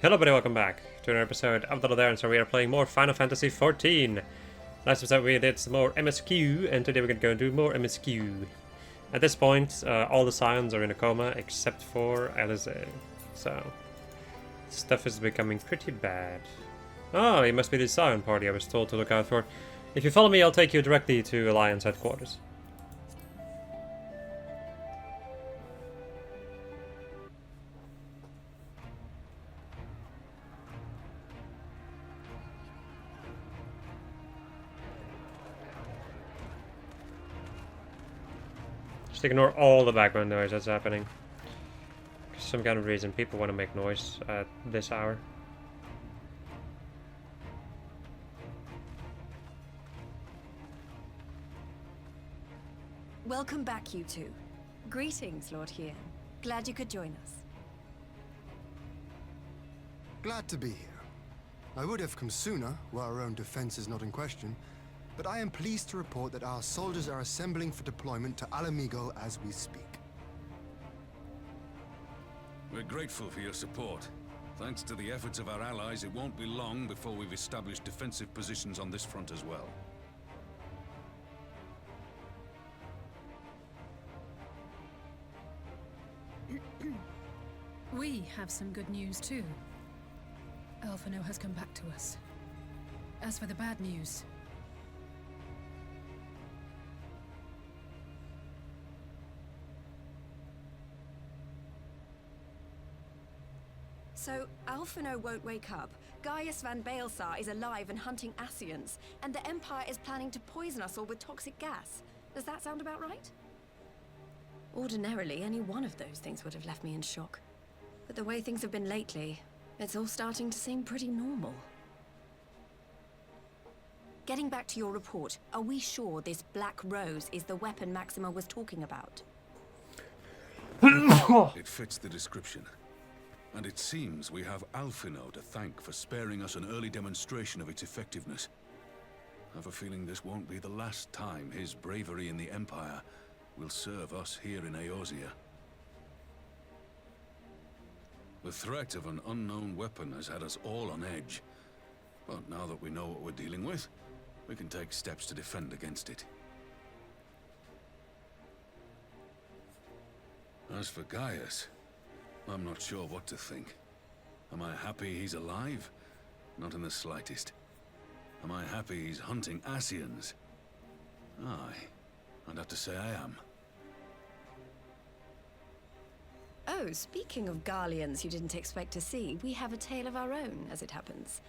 Hello everybody, welcome back to another episode of the and so we are playing more Final Fantasy XIV. Last episode we did some more MSQ, and today we're going to go and do more MSQ. At this point, all the Scions are in a coma except for Alize. So, stuff is becoming pretty bad. Oh, it must be the Scion party I was told to look out for. If you follow me, I'll take you directly to Alliance headquarters. Just ignore all the background noise that's happening. For some kind of reason, people want to make noise at this hour. Welcome back, you two. Greetings, Lord Hien. Glad you could join us. Glad to be here. I would have come sooner, while our own defense is not in question, but I am pleased to report that our soldiers are assembling for deployment to Alamigo as we speak. We're grateful for your support. Thanks to the efforts of our allies, it won't be long before we've established defensive positions on this front as well. We have some good news too. Alphino has come back to us. As for the bad news, So, Alphino won't wake up. Gaius van Baelsar is alive and hunting Ascians, and the Empire is planning to poison us all with toxic gas. Does that sound about right? Ordinarily, any one of those things would have left me in shock. But the way things have been lately, it's all starting to seem pretty normal. Getting back to your report, are we sure this Black Rose is the weapon Maxima was talking about? It fits the description. And it seems we have Alphino to thank for sparing us an early demonstration of its effectiveness. I have a feeling this won't be the last time his bravery in the Empire will serve us here in Eorzea. The threat of an unknown weapon has had us all on edge. But now that we know what we're dealing with, we can take steps to defend against it. As for Gaius, I'm not sure what to think. Am I happy he's alive? Not in the slightest. Am I happy he's hunting Ascians? Aye, I'd have to say I am. Oh, speaking of Garleans you didn't expect to see, we have a tale of our own, as it happens.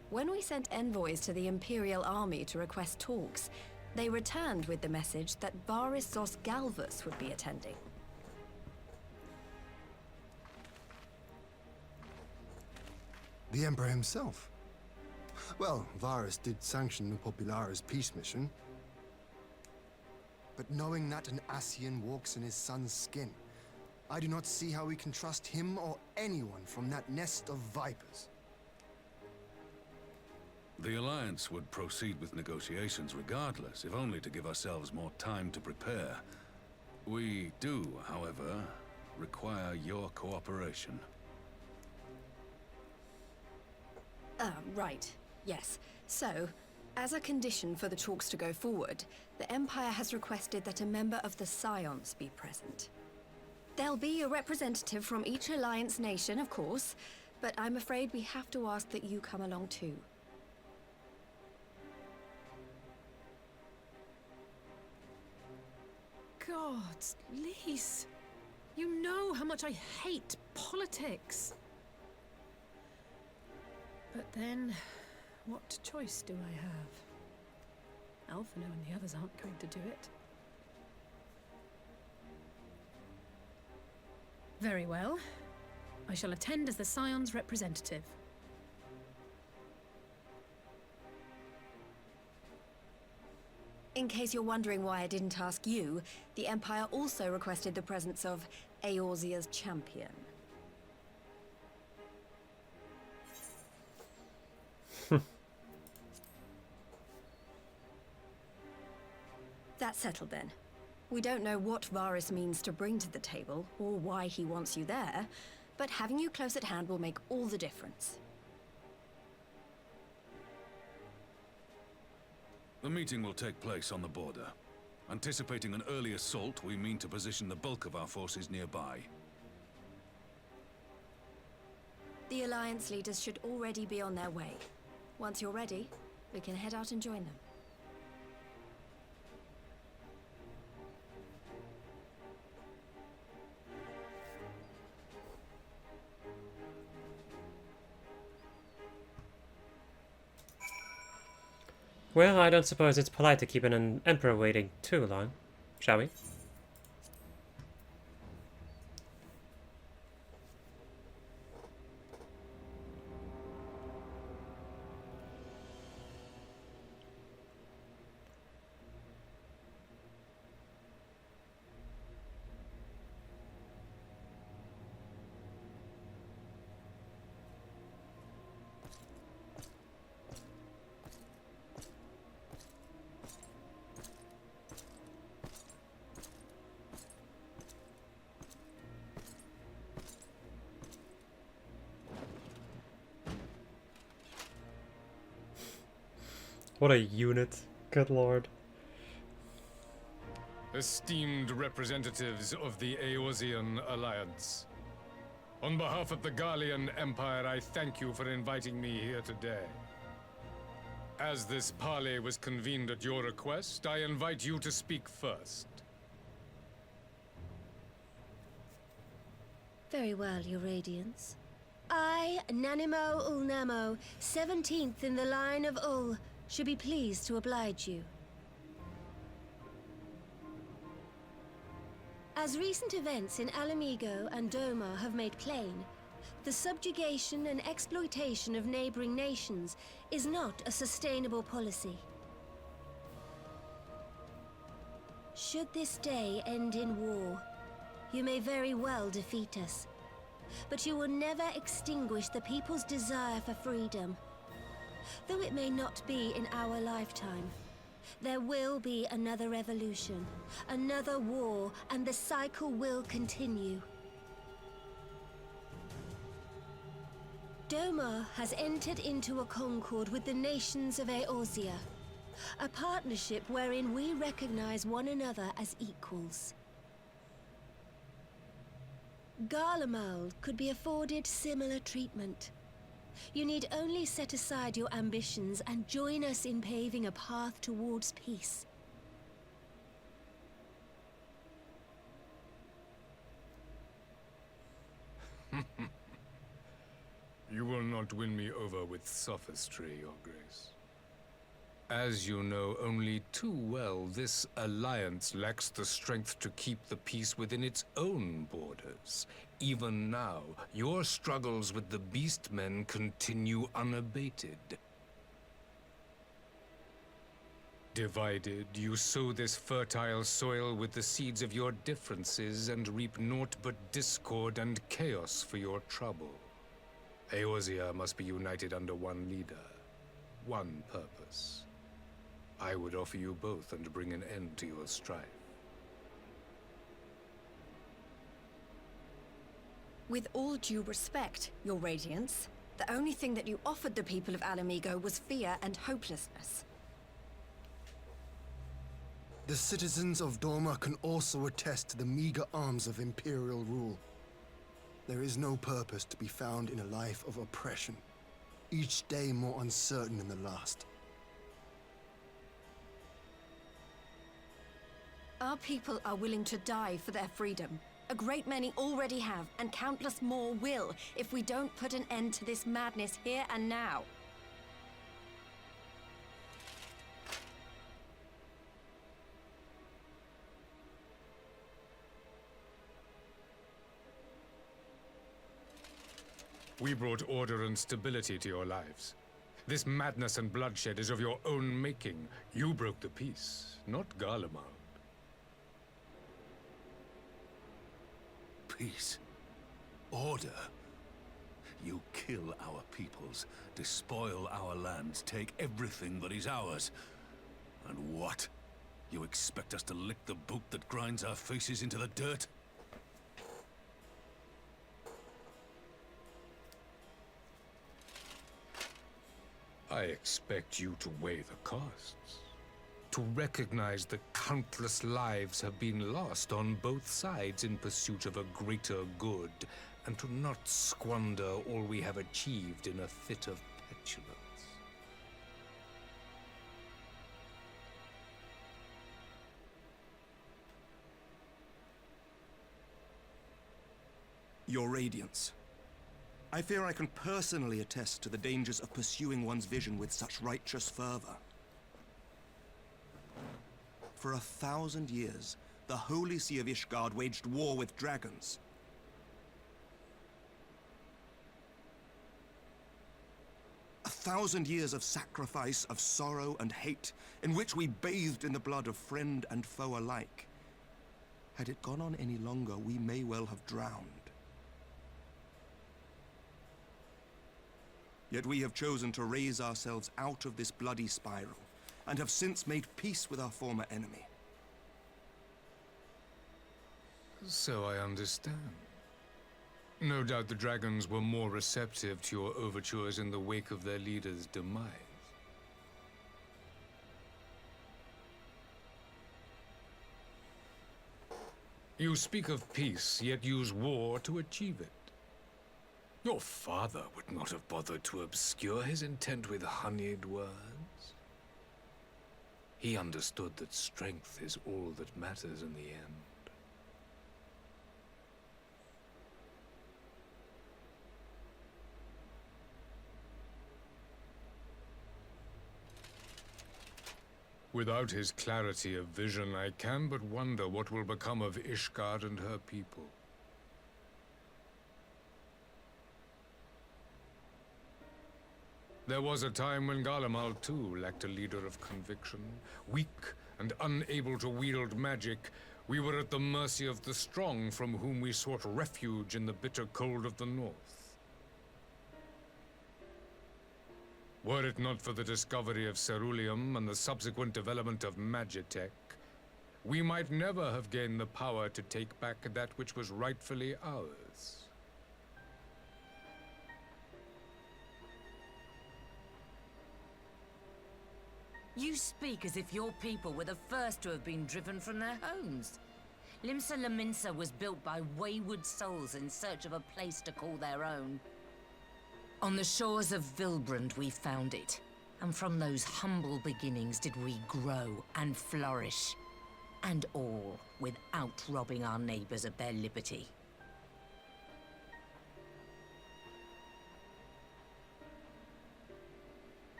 When we sent envoys to the Imperial Army to request talks, they returned with the message that Varis Galvus would be attending. The Emperor himself. Well, Varus did sanction the Popularis peace mission. But knowing that an Ascian walks in his son's skin, I do not see how we can trust him or anyone from that nest of vipers. The Alliance would proceed with negotiations regardless, if only to give ourselves more time to prepare. We do, however, require your cooperation. Right. Yes. So, as a condition for the talks to go forward, the Empire has requested that a member of the Scions be present. There'll be a representative from each Alliance nation, of course, but I'm afraid we have to ask that you come along too. gods, Lise, you know how much I hate politics. But then, what choice do I have? Alphino and the others aren't going to do it. Very well. I shall attend as the Scion's representative. In case you're wondering why I didn't ask you, the Empire also requested the presence of Eorzea's champion. That's settled then. We don't know what Varus means to bring to the table, or why he wants you there, but having you close at hand will make all the difference. The meeting will take place on the border. Anticipating an early assault, we mean to position the bulk of our forces nearby. The Alliance leaders should already be on their way. Once you're ready, we can head out and join them. Well, I don't suppose it's polite to keep an emperor waiting too long, shall we? What a unit, good lord. Esteemed representatives of the Eorzean Alliance. On behalf of the Garlean Empire, I thank you for inviting me here today. As this parley was convened at your request, I invite you to speak first. Very well, Your Radiance. I, Nanimo Ulnamo, 17th in the line of Ul, should be pleased to oblige you. As recent events in Alamigo and Doma have made plain, the subjugation and exploitation of neighboring nations is not a sustainable policy. Should this day end in war, you may very well defeat us, but you will never extinguish the people's desire for freedom. Though it may not be in our lifetime, there will be another revolution, another war, and the cycle will continue. Doma has entered into a concord with the nations of Eorzea, a partnership wherein we recognize one another as equals. Garlemald could be afforded similar treatment. You need only set aside your ambitions and join us in paving a path towards peace. You will not win me over with sophistry, Your Grace. As you know only too well, this alliance lacks the strength to keep the peace within its own borders. Even now, your struggles with the Beastmen continue unabated. Divided, you sow this fertile soil with the seeds of your differences and reap naught but discord and chaos for your trouble. Eorzea must be united under one leader, one purpose. I would offer you both and bring an end to your strife. With all due respect, Your Radiance, the only thing that you offered the people of Alamigo was fear and hopelessness. The citizens of Doma can also attest to the meager arms of Imperial rule. There is no purpose to be found in a life of oppression, each day more uncertain than the last. Our people are willing to die for their freedom. A great many already have, and countless more will, if we don't put an end to this madness here and now. We brought order and stability to your lives. This madness and bloodshed is of your own making. You broke the peace, not Garlemald. Peace. Order. You kill our peoples, despoil our lands, take everything that is ours. And what? You expect us to lick the boot that grinds our faces into the dirt? I expect you to weigh the costs. To recognize that countless lives have been lost on both sides in pursuit of a greater good, and to not squander all we have achieved in a fit of petulance. Your Radiance. I fear I can personally attest to the dangers of pursuing one's vision with such righteous fervor. For 1,000 years, the Holy See of Ishgard waged war with dragons. A 1,000 years of sacrifice, of sorrow and hate, in which we bathed in the blood of friend and foe alike. Had it gone on any longer, we may well have drowned. Yet we have chosen to raise ourselves out of this bloody spiral, and have since made peace with our former enemy. So I understand. No doubt the dragons were more receptive to your overtures in the wake of their leader's demise. You speak of peace, yet use war to achieve it. Your father would not have bothered to obscure his intent with honeyed words. He understood that strength is all that matters in the end. Without his clarity of vision, I can but wonder what will become of Ishgard and her people. There was a time when Garlemald too lacked a leader of conviction. Weak and unable to wield magic, we were at the mercy of the strong, from whom we sought refuge in the bitter cold of the north. Were it not for the discovery of ceruleum and the subsequent development of magitech, we might never have gained the power to take back that which was rightfully ours. You speak as if your people were the first to have been driven from their homes. Limsa Lominsa was built by wayward souls in search of a place to call their own. On the shores of Vilbrand we found it, and from those humble beginnings did we grow and flourish. And all without robbing our neighbors of their liberty.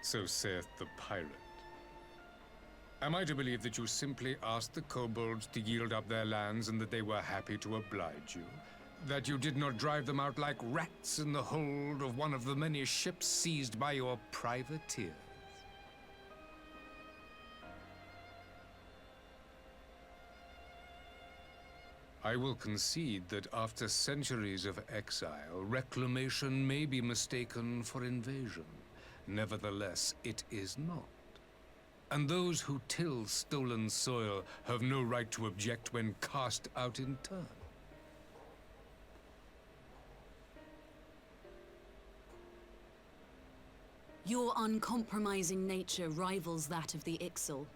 So saith the pirate. Am I to believe that you simply asked the kobolds to yield up their lands and that they were happy to oblige you? That you did not drive them out like rats in the hold of one of the many ships seized by your privateers? I will concede that after centuries of exile, reclamation may be mistaken for invasion. Nevertheless, it is not. And those who till stolen soil have no right to object when cast out in turn. Your uncompromising nature rivals that of the Ixal.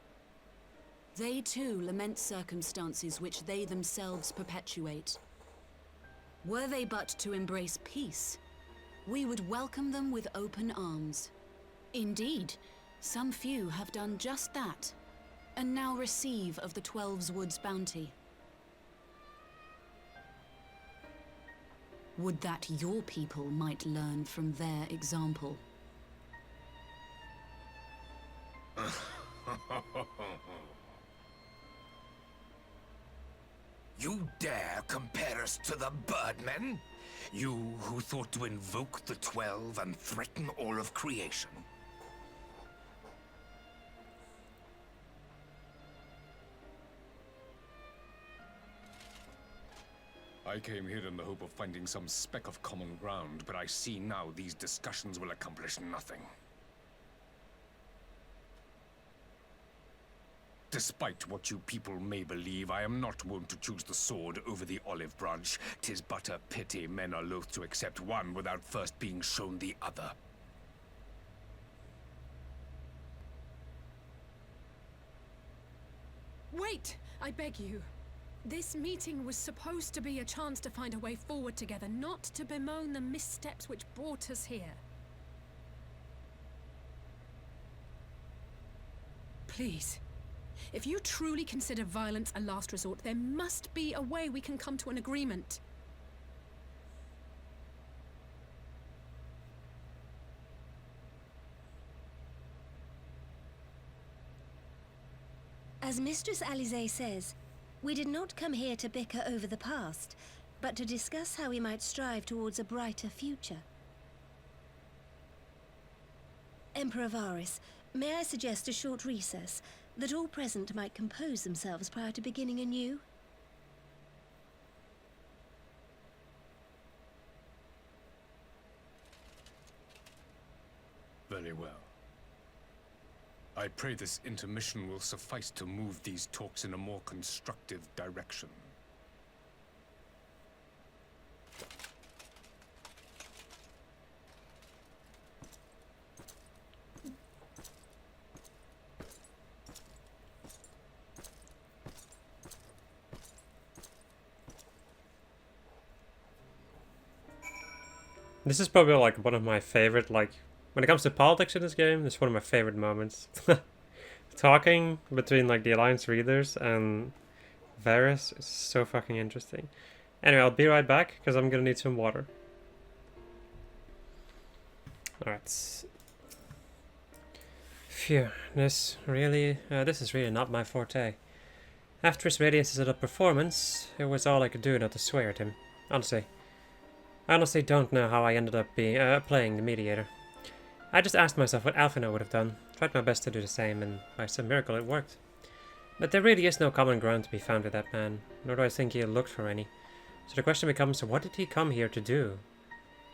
They too lament circumstances which they themselves perpetuate. Were they but to embrace peace, we would welcome them with open arms. Indeed, some few have done just that, and now receive of the 12's Wood's bounty. Would that your people might learn from their example. You dare compare us to the Birdmen? You who thought to invoke the 12 and threaten all of creation? I came here in the hope of finding some speck of common ground, but I see now these discussions will accomplish nothing. Despite what you people may believe, I am not wont to choose the sword over the olive branch. 'Tis but a pity men are loath to accept one without first being shown the other. Wait! I beg you. This meeting was supposed to be a chance to find a way forward together, not to bemoan the missteps which brought us here. Please. If you truly consider violence a last resort, there must be a way we can come to an agreement. As Mistress Alisaie says, we did not come here to bicker over the past, but to discuss how we might strive towards a brighter future. Emperor Varys, may I suggest a short recess, that all present might compose themselves prior to beginning anew? Very well. I pray this intermission will suffice to move these talks in a more constructive direction. This is probably like one of my favorite, like, when it comes to politics in this game, it's one of my favorite moments. Talking between like the Alliance readers and Varys is so fucking interesting. Anyway, I'll be right back because I'm gonna need some water. Alright. Phew, this is really not my forte. After his Radiance's little performance, it was all I could do not to swear at him. Honestly. I honestly don't know how I ended up being playing the mediator. I just asked myself what Alphinaud would have done, tried my best to do the same, and by some miracle it worked. But there really is no common ground to be found with that man, nor do I think he looked for any. So the question becomes, what did he come here to do?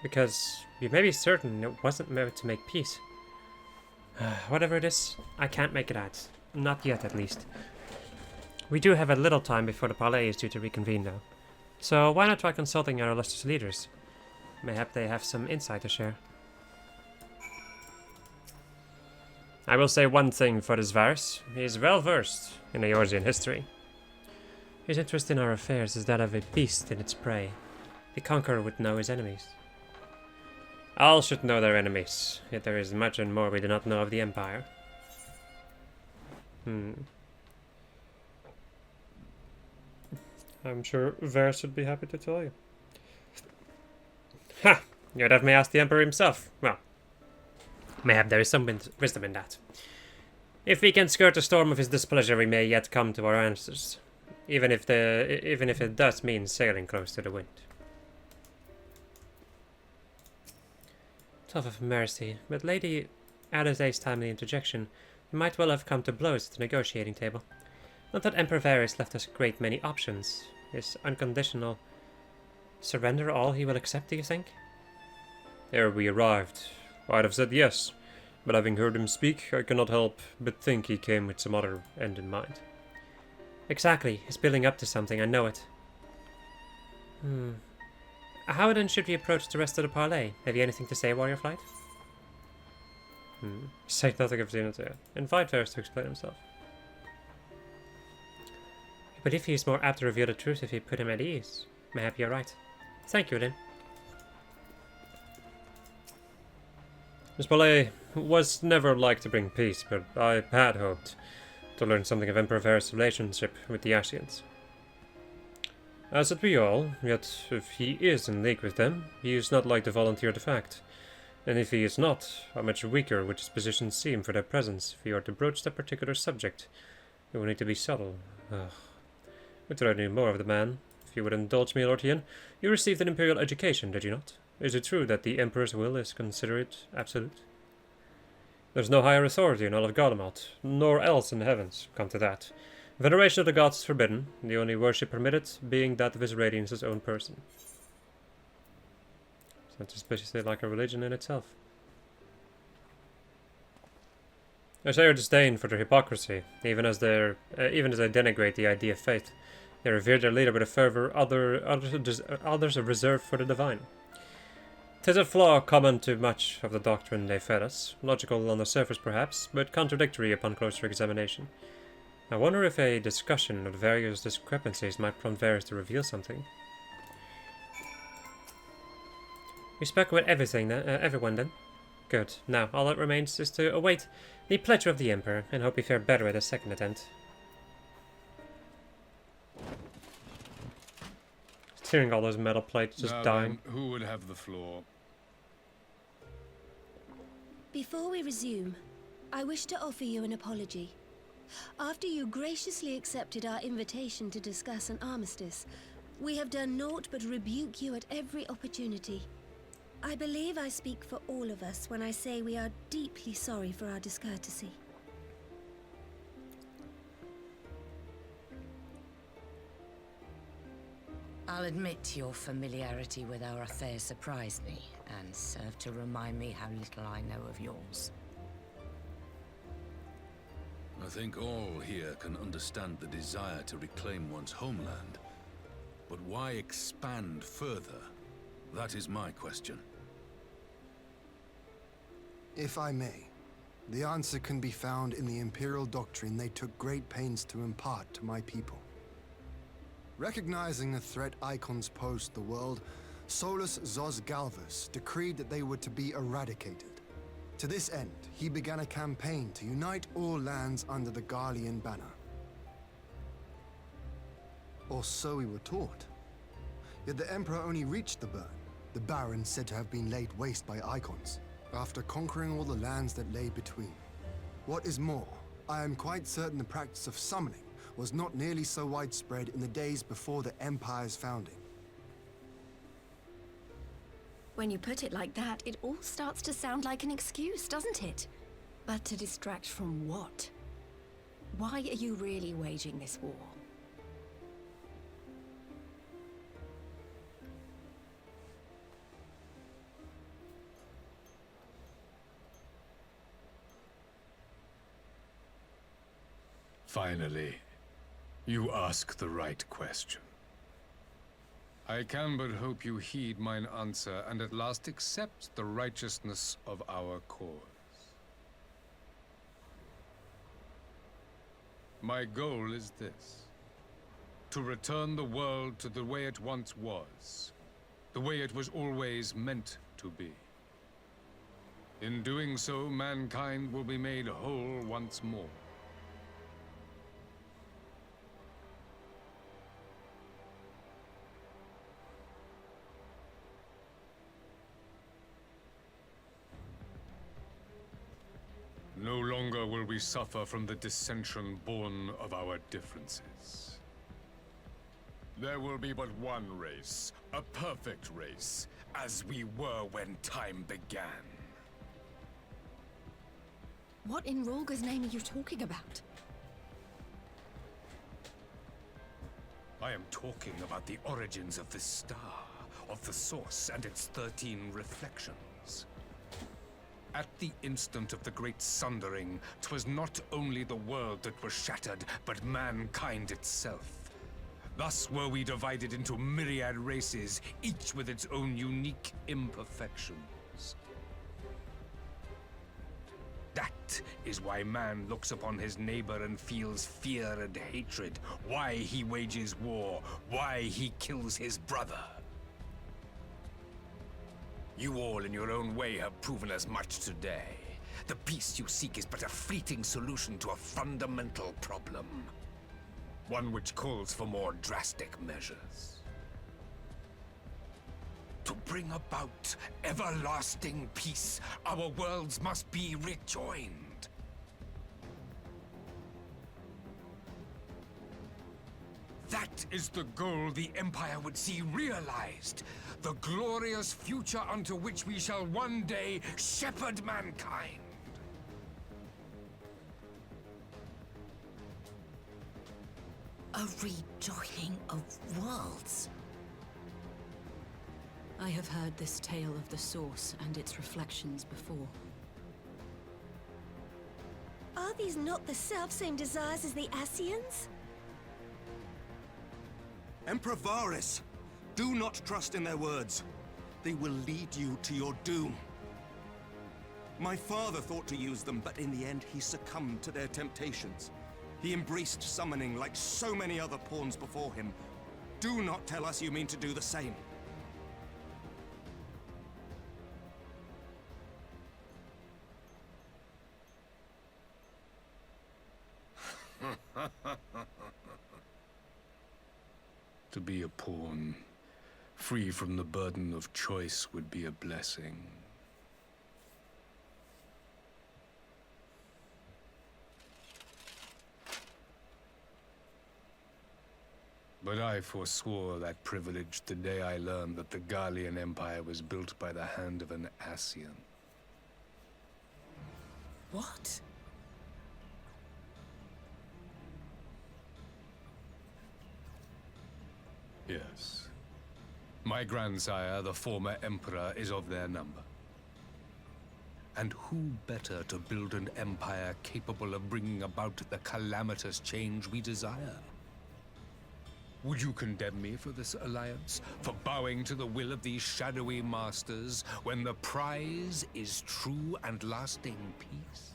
Because you may be certain it wasn't meant to make peace. Whatever it is, I can't make it out. Not yet, at least. We do have a little time before the Parley is due to reconvene, though. So why not try consulting our illustrious leaders? Mayhap they have some insight to share. I will say one thing for this Varys. He is well versed in Eorzean history. His interest in our affairs is that of a beast in its prey. The conqueror would know his enemies. All should know their enemies, yet there is much and more we do not know of the Empire. I'm sure Varys would be happy to tell you. Ha! You'd have me ask the Emperor himself. Well, mayhap there is some wisdom in that. If we can skirt the storm of his displeasure, we may yet come to our answers, even if it does mean sailing close to the wind. 12 of mercy, but Lady Alisaie's timely interjection, we might well have come to blows at the negotiating table. Not that Emperor Varys left us a great many options. His unconditional surrender all he will accept, do you think? Ere we arrived, I'd have said yes, but having heard him speak, I cannot help but think he came with some other end in mind. Exactly, he's building up to something, I know it. How then should we approach the rest of the Parley? Have you anything to say, Warrior Flight? Say nothing of Xenotea. Invite Varys to explain himself. But if he is more apt to reveal the truth if you put him at ease, mayhap you're right. Thank you, then. This Parley was never like to bring peace, but I had hoped to learn something of Emperor Varys' relationship with the Ascians. As did we all, yet if he is in league with them, he is not like to volunteer the fact. And if he is not, how much weaker would his position seem for their presence if he were to broach that particular subject? It would need to be subtle. Would I knew more of the man. If you would indulge me, Lord Hien, you received an imperial education, did you not? Is it true that the Emperor's will is considered absolute? There's no higher authority in all of Garlemald, nor else in the heavens, come to that. Veneration of the gods is forbidden, the only worship permitted being that of his Radiance's own person. Sounds suspiciously like a religion in itself. I share your disdain for their hypocrisy, even as they denigrate the idea of faith. They revere their leader with a fervor others are reserved for the divine. 'Tis a flaw common to much of the doctrine they fed us, logical on the surface perhaps, but contradictory upon closer examination. I wonder if a discussion of various discrepancies might prompt Varys to reveal something. We spoke about everything then, everyone then? Good. Now, all that remains is to await the pleasure of the Emperor, and hope we fare better at a second attempt. Hearing all those metal plates just Now dying. then, who would have the floor? Before we resume, I wish to offer you an apology. After you graciously accepted our invitation to discuss an armistice, we have done naught but rebuke you at every opportunity. I believe I speak for all of us when I say we are deeply sorry for our discourtesy. I'll admit your familiarity with our affairs surprised me, and served to remind me how little I know of yours. I think all here can understand the desire to reclaim one's homeland. But why expand further? That is my question. If I may, the answer can be found in the Imperial doctrine they took great pains to impart to my people. Recognizing the threat icons posed to the world, Solus Zos Galvus decreed that they were to be eradicated. To this end, he began a campaign to unite all lands under the Garlean banner. Or so we were taught. Yet the Emperor only reached the burn, the Baron said to have been laid waste by icons, after conquering all the lands that lay between. What is more, I am quite certain the practice of summoning was not nearly so widespread in the days before the Empire's founding. When you put it like that, it all starts to sound like an excuse, doesn't it? But to distract from what? Why are you really waging this war? Finally, you ask the right question. I can but hope you heed mine answer, and at last accept the righteousness of our cause. My goal is this: to return the world to the way it once was, the way it was always meant to be. In doing so, mankind will be made whole once more. No longer will we suffer from the dissension born of our differences. There will be but one race, a perfect race, as we were when time began. What in Rorga's name are you talking about? I am talking about the origins of this star, of the source and its 13 reflections. At the instant of the great sundering, 'twas not only the world that was shattered, but mankind itself. Thus were we divided into myriad races, each with its own unique imperfections. That is why man looks upon his neighbor and feels fear and hatred, why he wages war, why he kills his brother. You all in your own way have proven as much today. The peace you seek is but a fleeting solution to a fundamental problem. One which calls for more drastic measures. To bring about everlasting peace, our worlds must be rejoined. That is the goal the Empire would see realized. The glorious future unto which we shall one day shepherd mankind. A rejoining of worlds. I have heard this tale of the source and its reflections before. Are these not the selfsame desires as the Ascians? Emperor Varys, do not trust in their words. They will lead you to your doom. My father thought to use them, but in the end he succumbed to their temptations. He embraced summoning like so many other pawns before him. Do not tell us you mean to do the same. To be a pawn, free from the burden of choice, would be a blessing. But I forswore that privilege the day I learned that the Garlean Empire was built by the hand of an Ascian. What? Yes. My grandsire, the former Emperor, is of their number. And who better to build an empire capable of bringing about the calamitous change we desire? Would you condemn me for this alliance? For bowing to the will of these shadowy masters, when the prize is true and lasting peace?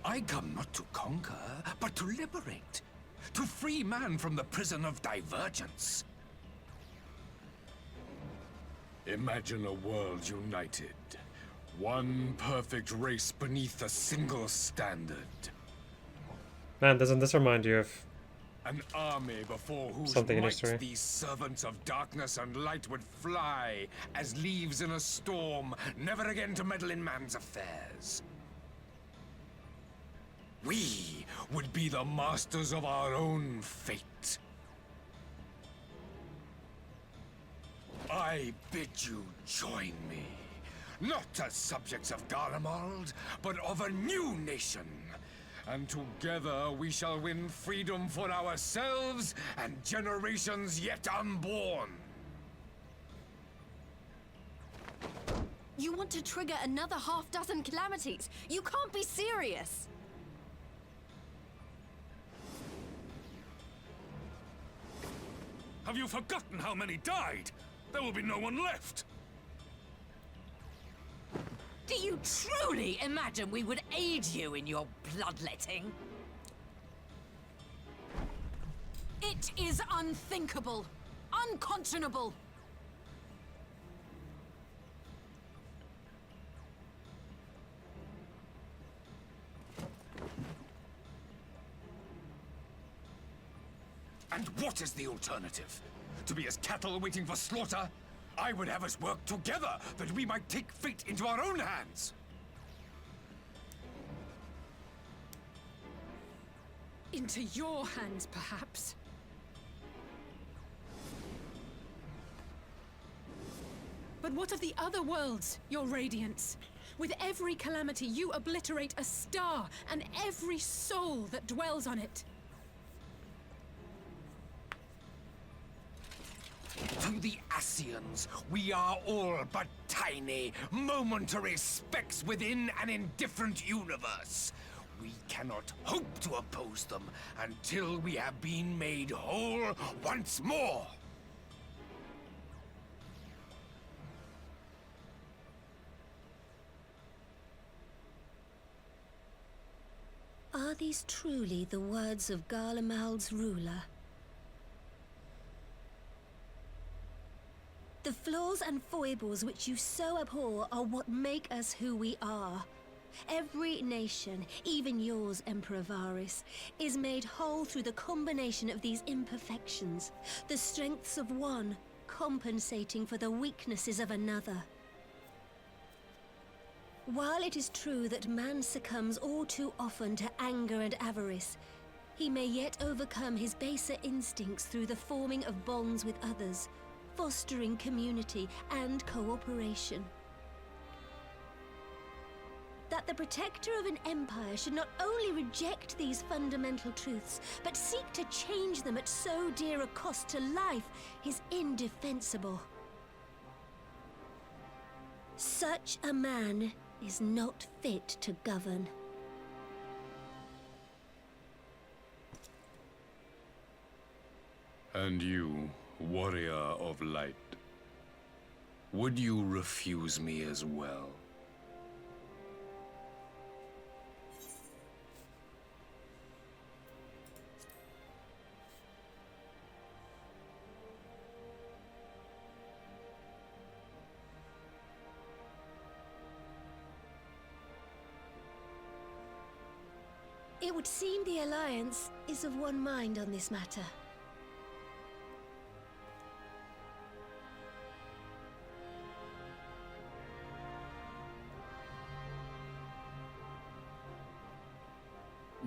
I come not to conquer, but to liberate. To free man from the prison of divergence. Imagine a world united. One perfect race beneath a single standard. Man, doesn't this remind you of An army before whose something in might history? these servants of darkness and light would fly as leaves in a storm, never again to meddle in man's affairs. We would be the masters of our own fate. I bid you join me, not as subjects of Garlemald, but of a new nation. And together we shall win freedom for ourselves and generations yet unborn. You want to trigger another half-dozen calamities? You can't be serious! Have you forgotten how many died? There will be no one left. Do you truly imagine we would aid you in your bloodletting? It is unthinkable, unconscionable. And what is the alternative? To be as cattle waiting for slaughter? I would have us work together, that we might take fate into our own hands. Into your hands, perhaps. But what of the other worlds, your radiance? With every calamity, you obliterate a star and every soul that dwells on it. To the Ascians, we are all but tiny, momentary specks within an indifferent universe. We cannot hope to oppose them until we have been made whole once more. Are these truly the words of Garlemald's ruler? The flaws and foibles which you so abhor are what make us who we are. Every nation, even yours, Emperor Varys, is made whole through the combination of these imperfections, the strengths of one compensating for the weaknesses of another. While it is true that man succumbs all too often to anger and avarice, he may yet overcome his baser instincts through the forming of bonds with others, fostering community and cooperation. That the protector of an empire should not only reject these fundamental truths, but seek to change them at so dear a cost to life is indefensible. Such a man is not fit to govern. And you, warrior of light, would you refuse me as well? It would seem the Alliance is of one mind on this matter.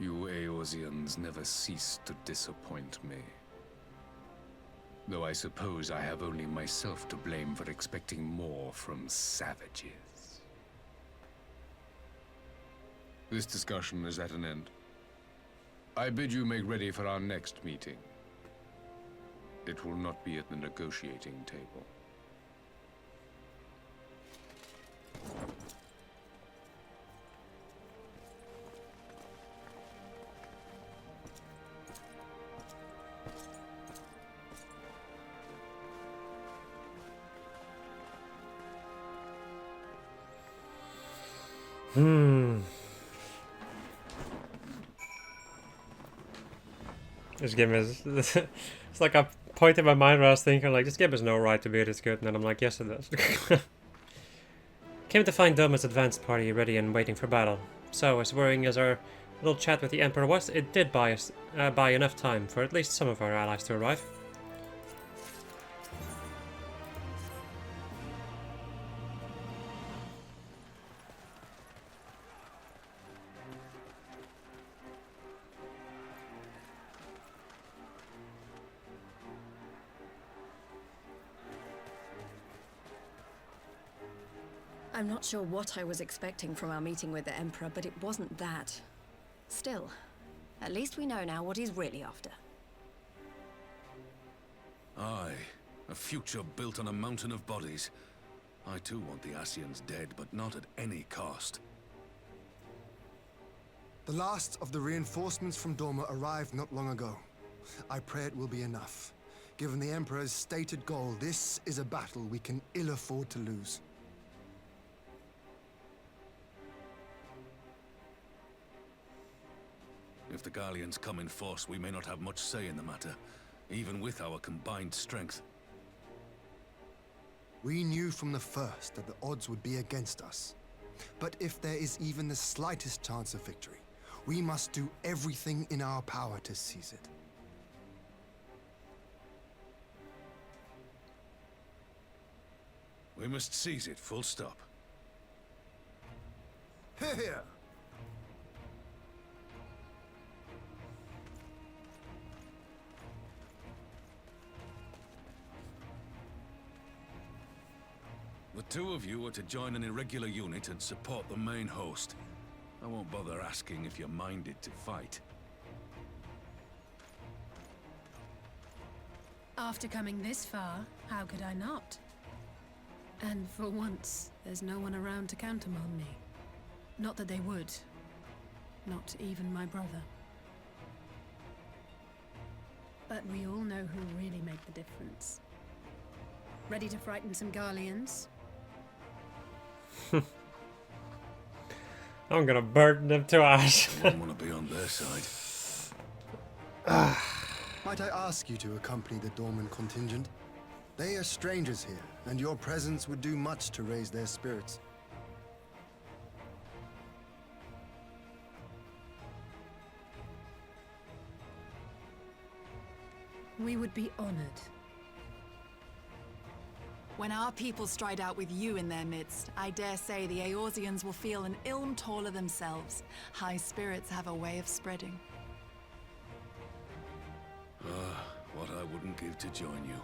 You Eorzeans never cease to disappoint me. Though I suppose I have only myself to blame for expecting more from savages. This discussion is at an end. I bid you make ready for our next meeting. It will not be at the negotiating table. This game is... it's like a point in my mind where I was thinking, like, this game has no right to be this good, and then I'm like, yes it does. Came to find Doma's advanced party ready and waiting for battle. So, as worrying as our little chat with the Emperor was, it did buy enough time for at least some of our allies to arrive. I'm not sure what I was expecting from our meeting with the Emperor, but it wasn't that. Still, at least we know now what he's really after. Aye, a future built on a mountain of bodies. I too want the Ascians dead, but not at any cost. The last of the reinforcements from Dorma arrived not long ago. I pray it will be enough. Given the Emperor's stated goal, this is a battle we can ill afford to lose. If the Gallians come in force, we may not have much say in the matter, even with our combined strength. We knew from the first that the odds would be against us. But if there is even the slightest chance of victory, we must do everything in our power to seize it. We must seize it, full stop. Here! The two of you are to join an irregular unit and support the main host. I won't bother asking if you're minded to fight. After coming this far, how could I not? And for once, there's no one around to countermand me. Not that they would. Not even my brother. But we all know who really make the difference. Ready to frighten some Garleans? I'm gonna burn them to ash. I wouldn't want to be on their side. Might I ask you to accompany the Dorman contingent? They are strangers here, and your presence would do much to raise their spirits. We would be honored. When our people stride out with you in their midst, I dare say the Eorzeans will feel an ilm taller themselves. High spirits have a way of spreading. What I wouldn't give to join you.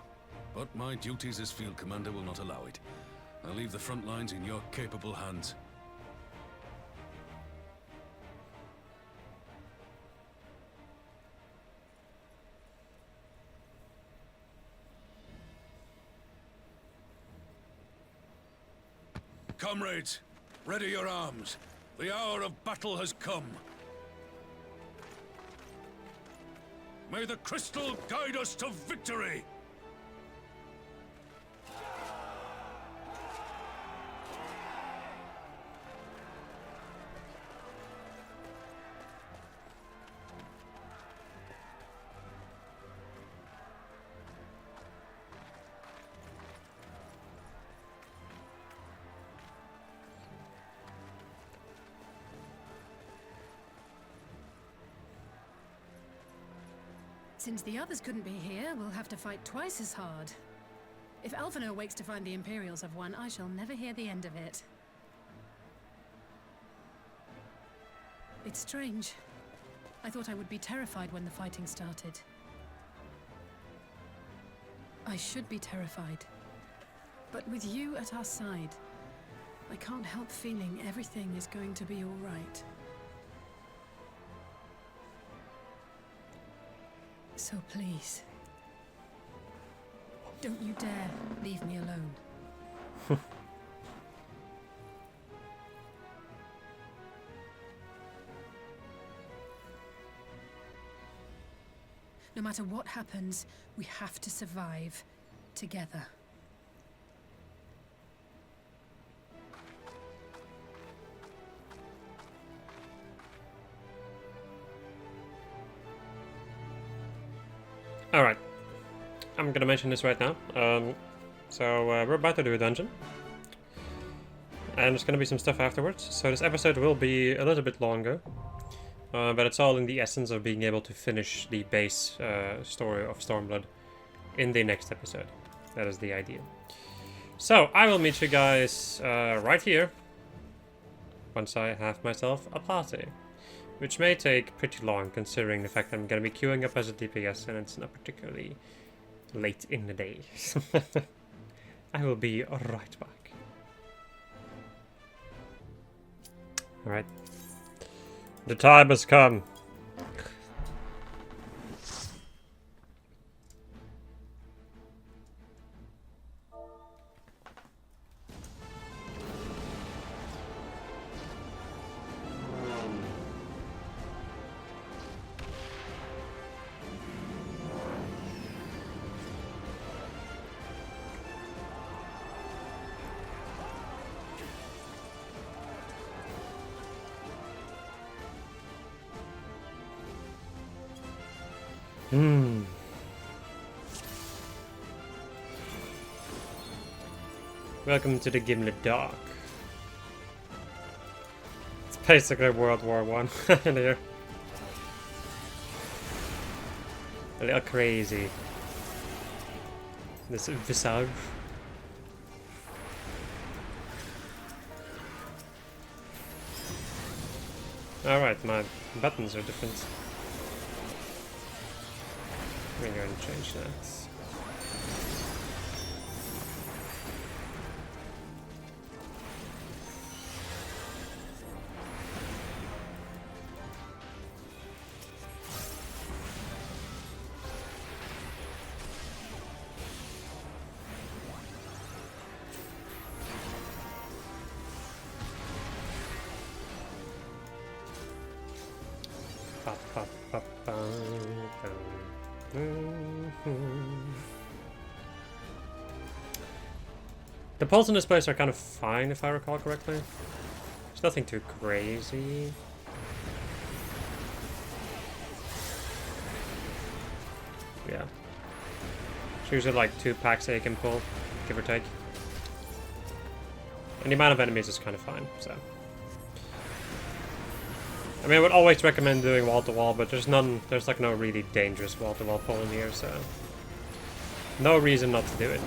But my duties as field commander will not allow it. I'll leave the front lines in your capable hands. Comrades, ready your arms. The hour of battle has come. May the crystal guide us to victory! Since the others couldn't be here, we'll have to fight twice as hard. If Alphinaud wakes to find the Imperials have won, I shall never hear the end of it. It's strange. I thought I would be terrified when the fighting started. I should be terrified. But with you at our side, I can't help feeling everything is going to be all right. So please, don't you dare leave me alone. No matter what happens, we have to survive together. Alright, I'm gonna mention this right now. We're about to do a dungeon. And there's gonna be some stuff afterwards, so this episode will be a little bit longer. But it's all in the essence of being able to finish the base story of Stormblood in the next episode. That is the idea. So, I will meet you guys right here, once I have myself a party. Which may take pretty long, considering the fact that I'm going to be queuing up as a DPS and it's not particularly late in the day. I will be right back. Alright. The time has come. Welcome to the Gimlet Dark. It's basically World War I in here. A little crazy. This visage. Alright, my buttons are different. We're going to change that. The pulls in this place are kind of fine, if I recall correctly. There's nothing too crazy. Yeah. It's usually like 2 packs that you can pull, give or take. And the amount of enemies is kind of fine, so. I mean, I would always recommend doing wall-to-wall, but there's like no really dangerous wall-to-wall pull in here, so. No reason not to do it.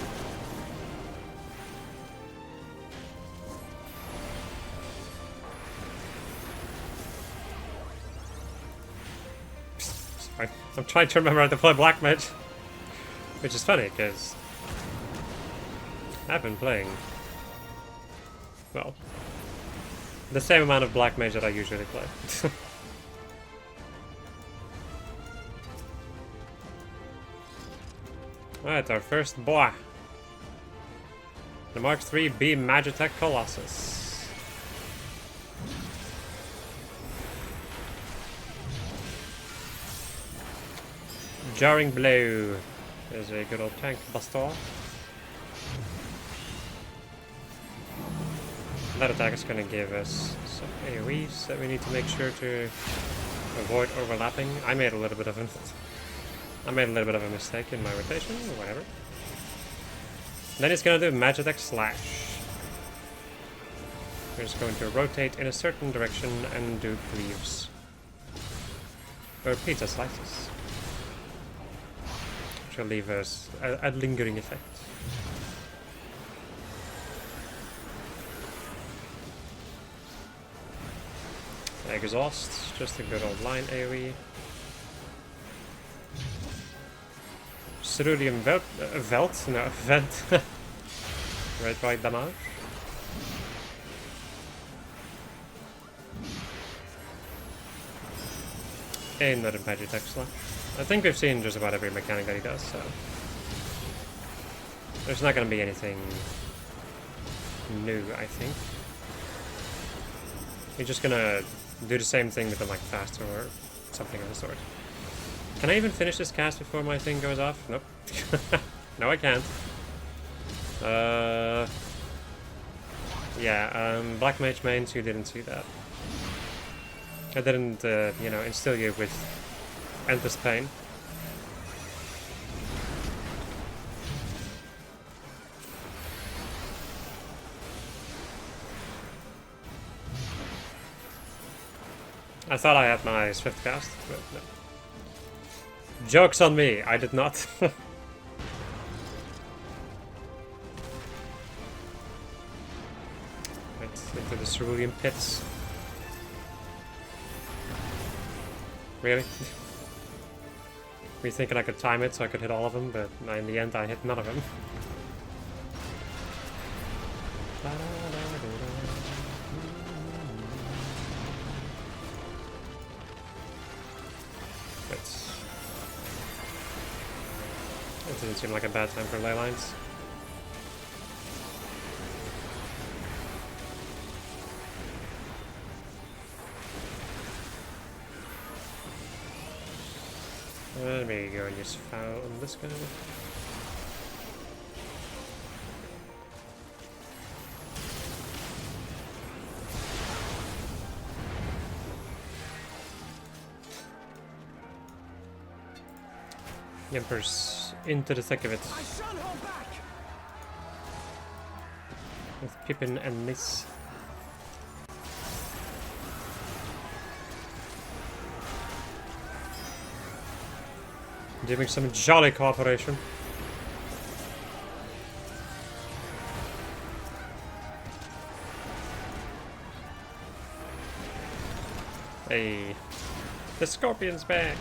Sorry, I'm trying to remember how to play Black Mage. Which is funny, because I've been playing, well, the same amount of Black Mage that I usually play. Alright, our first boy. The Mark III B Magitech Colossus. Jarring Blow. There's a good old tank buster. That attack is going to give us some AoEs that we need to make sure to avoid overlapping. I made a little bit of a mistake in my rotation, or whatever. Then it's going to do Magitek Slash. We're just going to rotate in a certain direction and do cleaves. Or pizza slices. Which will leave us a lingering effect. Exhaust, just a good old line AoE. Cerulean Velt? No, Vent. Right damage. Another Magitek Slash. I think we've seen just about every mechanic that he does, so there's not going to be anything new, I think. We're just gonna do the same thing with the like faster or something of the sort. Can I even finish this cast before my thing goes off? Nope. No, I can't. Yeah, Black Mage mains, you didn't see that. I didn't, you know, instill you with endless pain. I thought I had my Swift cast, but no. Joke's on me, I did not. Right, into the cerulean pits. Really? Were you thinking I could time it so I could hit all of them, but in the end I hit none of them. It doesn't seem like a bad time for ley lines. Let me go and use foul on this guy. Yempers into the thick of it. With Pippin and Miss. Doing some jolly cooperation. Hey, the Scorpion's back.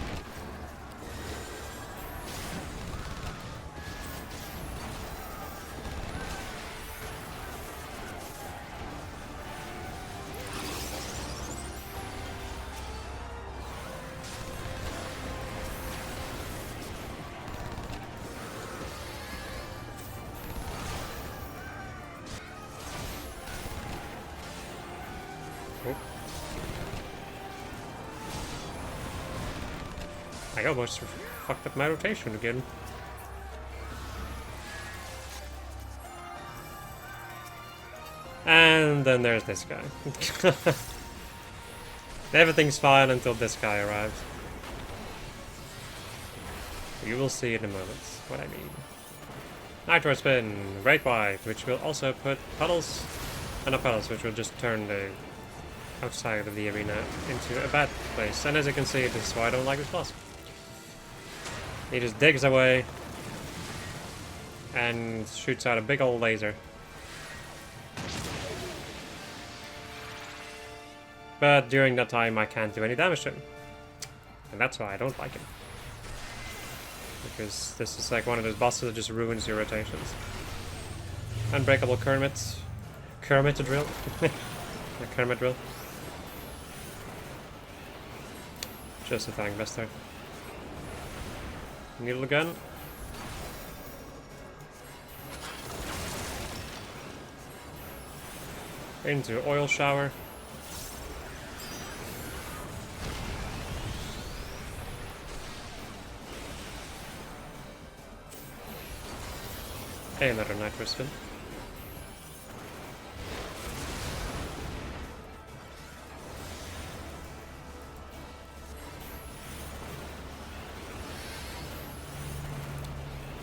I almost fucked up my rotation again. And then there's this guy. Everything's fine until this guy arrives. You will see in a moment what I mean. Nitro Spin, Great White, which will also put puddles, and not puddles, which will just turn the outside of the arena into a bad place. And as you can see, this is why I don't like this boss. He just digs away and shoots out a big old laser. But during that time I can't do any damage to him. And that's why I don't like him. Because this is like one of those bosses that just ruins your rotations. Unbreakable Kermit. Kermit drill. A Kermit drill. Just a tank bester. Needle gun. Into oil shower. Another Night Wisdom.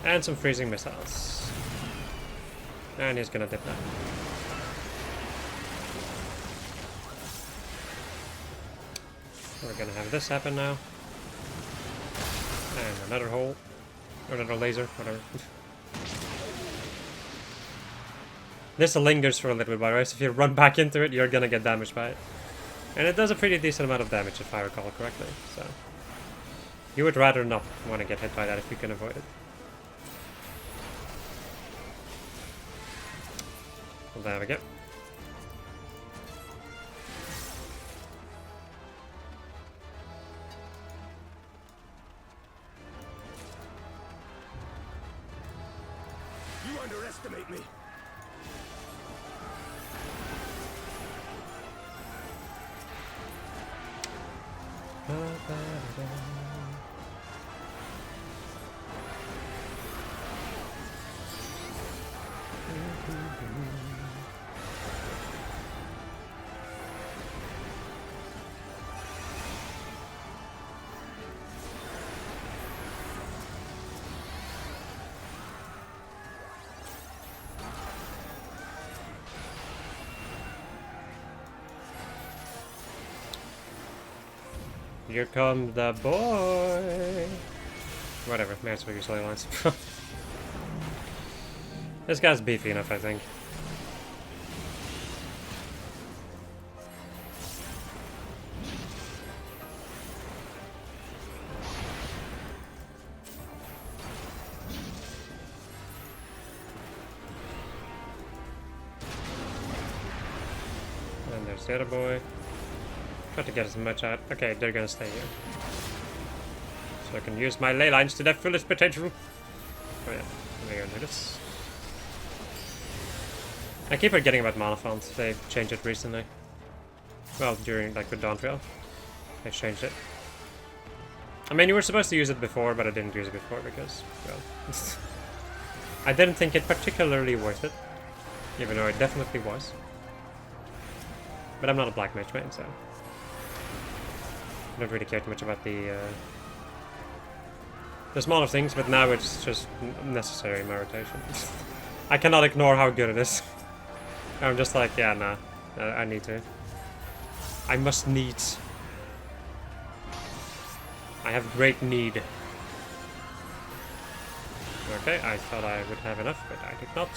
And some freezing missiles. And he's gonna dip that. We're gonna have this happen now. And another hole. Or another laser, whatever. This lingers for a little bit, by the way, so if you run back into it, you're gonna get damaged by it. And it does a pretty decent amount of damage, if I recall correctly, so... You would rather not want to get hit by that if you can avoid it. Well, there we go. You underestimate me. Here comes the boy. Whatever, may as well use ley lines. This guy's beefy enough, I think. And there's the other boy. Try to get as much out. Okay, they're gonna stay here. So I can use my ley lines to their fullest potential. Oh yeah, we're gonna do this. I keep forgetting about mana fonts. They changed it recently. Well, during, like, with Dawntrail. They changed it. I mean, you were supposed to use it before, but I didn't use it before because, well... I didn't think it particularly worth it. Even though it definitely was. But I'm not a black mage main, so... I don't really care too much about the smaller things, but now it's just necessary in my rotation. I cannot ignore how good it is. I'm just like, yeah, nah, I need to. I must needs. I have great need. Okay, I thought I would have enough, but I did not.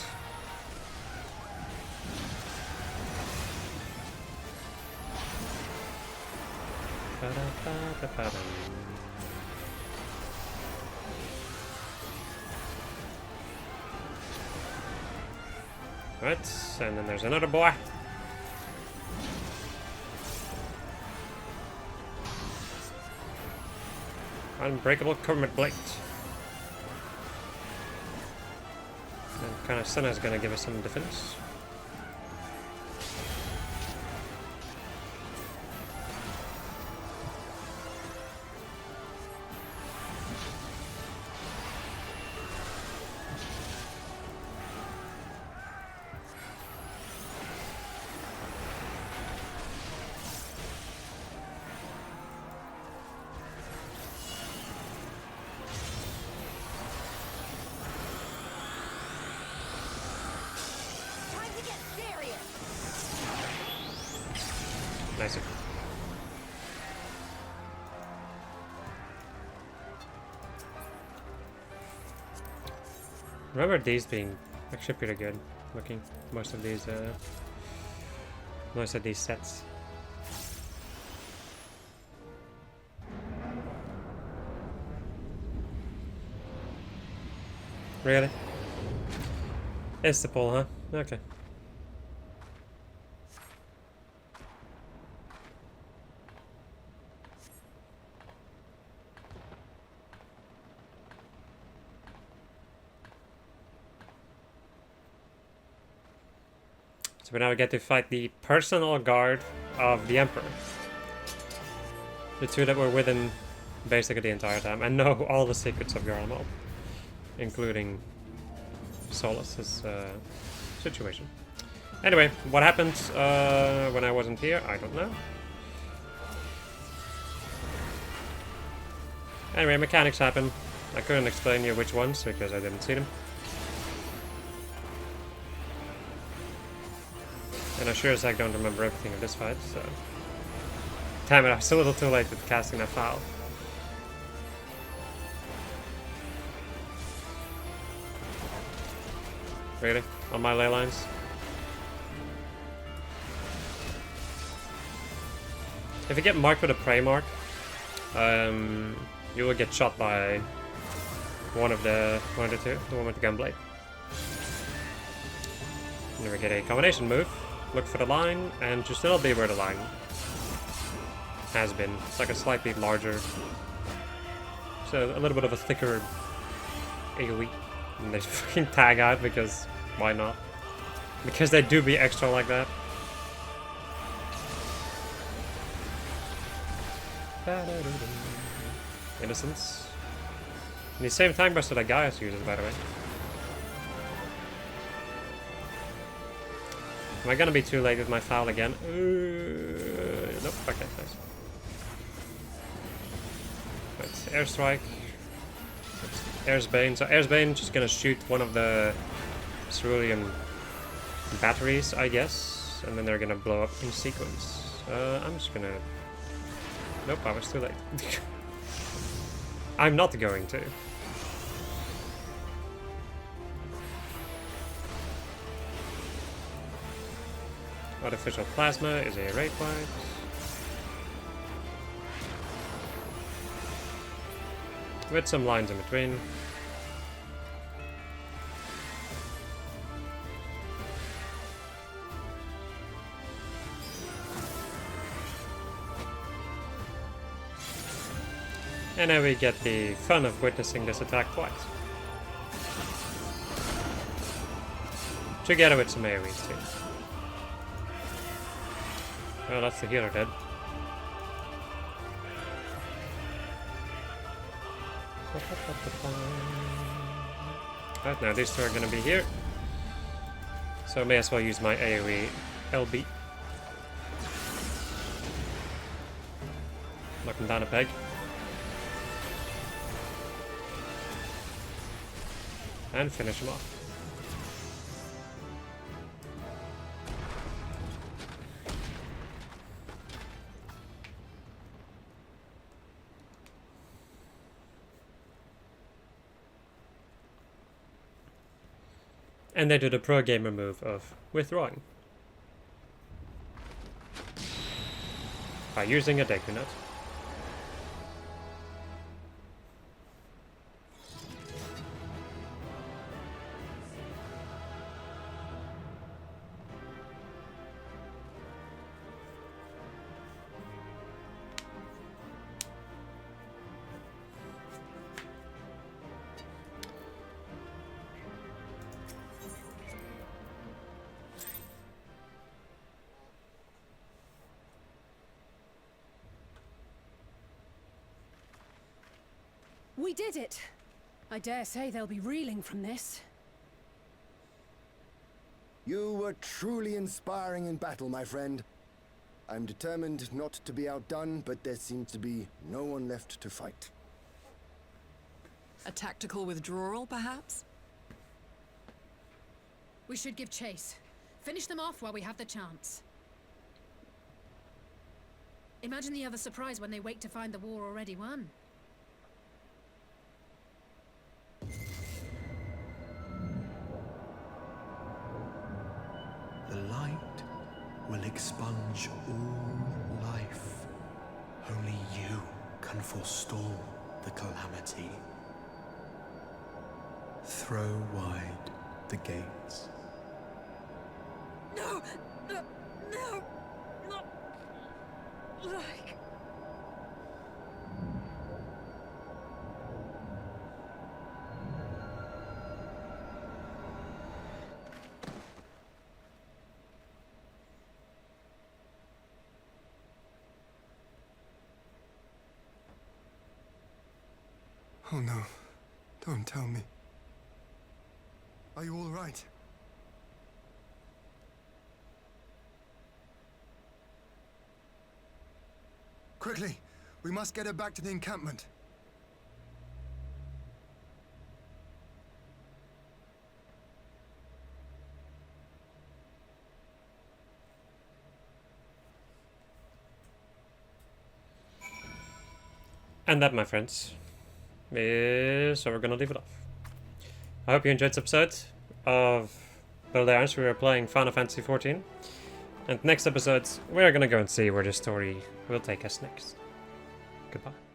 Right, and then there's another boy. Unbreakable Kermit Blade. And kind of Senna's gonna give us some defense. Nice. Remember these being actually pretty good looking. Most of these sets. Really? It's the pull, huh? Okay. So we now get to fight the personal guard of the Emperor. The two that were with him basically the entire time and know all the secrets of Yarlamal, including Solas's situation. Anyway, what happened when I wasn't here, I don't know. Anyway, mechanics happen. I couldn't explain you which ones because I didn't see them. And I sure as heck don't remember everything of this fight, so... Damn it, I was a little too late with casting that foul. Really? On my ley lines? If you get marked with a prey mark, you will get shot by one of the two, the one with the gunblade. And then we get a combination move. Look for the line, and just still be where the line has been. It's like a slightly larger, so a little bit of a thicker AoE. And they fucking tag out because why not? Because they do be extra like that. Innocence. And the same time burst that Gaius uses, by the way. Am I gonna be too late with my foul again? Nope, okay, nice. Right, airstrike. Air's Bane. So Air's Bane just gonna shoot one of the cerulean batteries, I guess. And then they're gonna blow up in sequence. I'm just gonna... Nope, I was too late. I'm not going to. Artificial Plasma is a raid fight. With some lines in between. And now we get the fun of witnessing this attack twice. Together with some AoEs too. Oh, that's the healer dead. Right, now these two are gonna be here. So I may as well use my AoE LB. Knock him down a peg. And finish him off. And they do the pro gamer move of withdrawing by using a Deku Nut. We did it! I dare say they'll be reeling from this. You were truly inspiring in battle, my friend. I'm determined not to be outdone, but there seems to be no one left to fight. A tactical withdrawal, perhaps? We should give chase. Finish them off while we have the chance. Imagine the other surprise when they wake to find the war already won. The light will expunge all life. Only you can forestall the calamity. Throw wide the gates. No! No! No! Not like... Oh no, don't tell me. Are you all right? Quickly! We must get her back to the encampment. And that, my friends, is where we're gonna leave it off. I hope you enjoyed this episode of Battle Irons. We are playing Final Fantasy XIV. And next episode, we're gonna go and see where the story will take us next. Goodbye.